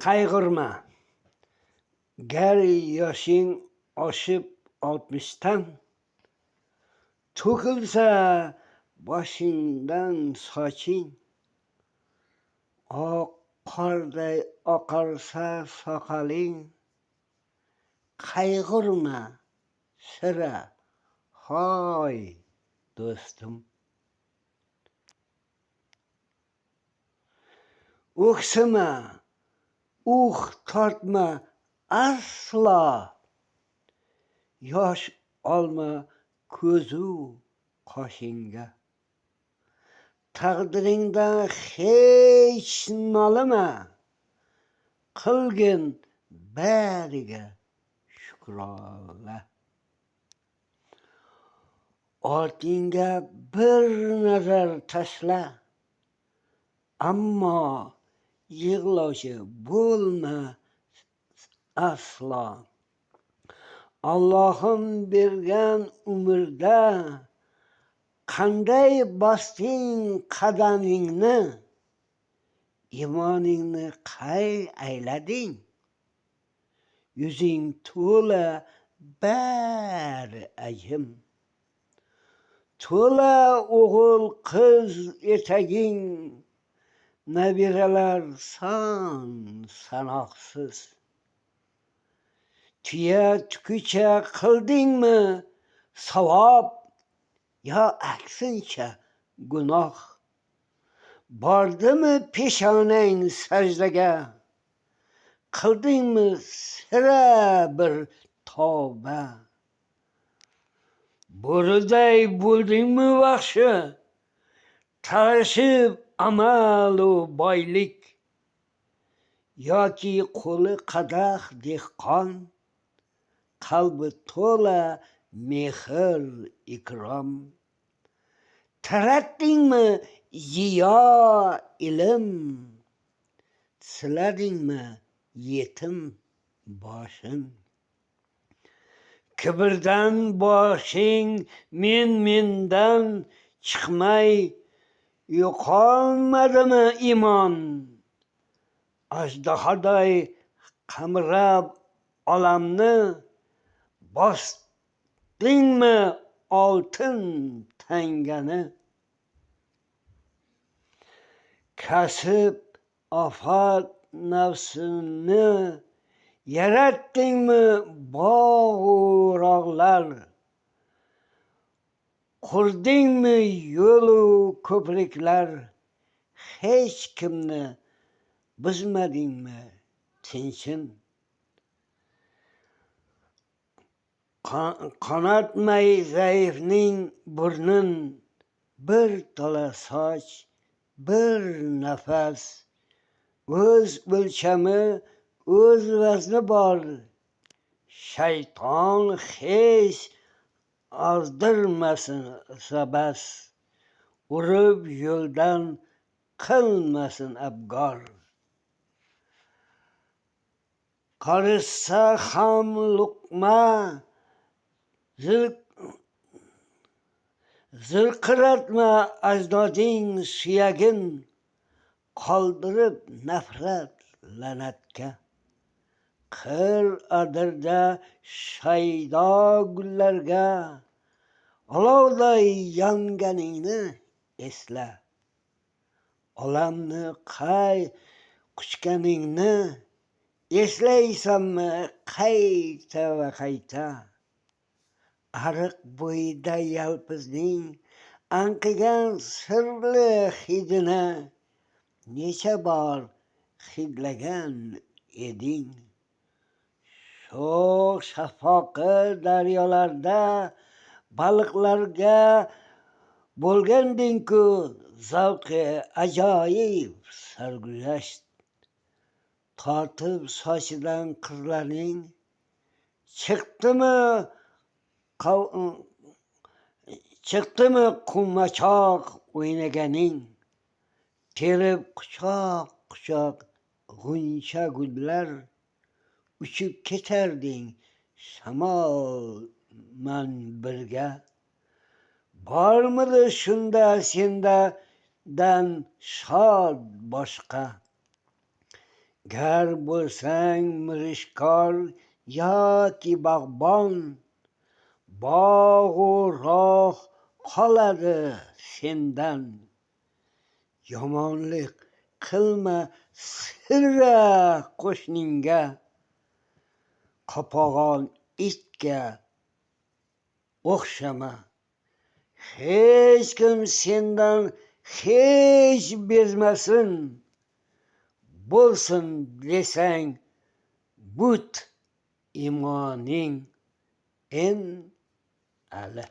Qayg'urma, gar yoshing oshib 60dan, to'kilsa boshingdan soching, oq qorday oqarsa soqoling. Qayg'urma sira, hoy do'stim. O'ksima, tortma aslo, yosh olma ko'zu qoshingga. Taqdiringdan hech nolima, qilgin bariga shukrona. Ortingga bir nazar tashla, ammo yig'lovchi bo'lma aslo. Allohim bergan umrda qanday bosding qadamingni, imoningni qay aylading? Yuzing to'la bari ajim, to'la o'g'il qiz etaging, nabiralar son sanoqsiz. Tuya tukucha qildingmi savob, yo aksincha gunoh? Bordimi peshonang sajdaga, qildingmi sira bir tavba? Bo'riday bo'ldingmi vahshi, talashib amalu boylik? Yoki qo'li qadah dehqon, qalbi to'la mehr ikrom? Taratdingmi ziyo ilm, siladingmi yetim boshin? Kibrdan boshing mendan chiqmay yo'qolmadimi iymon? Ajdahoday qamirab olamni, bosdingmi oltin tangani? Kasb ofat nafsini, yaratdingmi bog'u rog'lar? Qurdingmi yo'lu ko'priklar? Hech kimni buzmadingmi tinchin? Qonatmay zaifning burnin, bir tola soch, bir nafas. O'z o'lchami, o'z vazni bor. Shayton hech ozdirmasin bas, urib yo'ldan qilmasin abgor. Qarishsa ham luqma, zirqiratma ajdoding suyagin, qoldirib nafrat la'natga. Qir adirda shaydo gullarga, olovday yonganingni esla. Olamni qay quchganingni eslaysanmi qayta va qayta? Ariq bo'yida yalpizning anqigan sirli hidini necha bor hidlagan eding? Sho'x shaffoqi daryolarda baliqlarga bo'lganding-ku zavqi ajoyib sarguzasht. Tortib sochidan qizlarning, chiqdimi qumachoq o'ynaganing? Terib quchoq quchoq g'uncha gullar, uchib ketarding shamol man birga. Bormidi shunda sendan shod boshqa? gar bo'lsang mirishkor yoki bog'bon, bog'u rog' qoladi sendan. Yomonlik qilma sira qo'shningga, qopag'on itga o'xshama. Hech kim sendan hech bezmasin, bo'lsin desang but imoning en ali.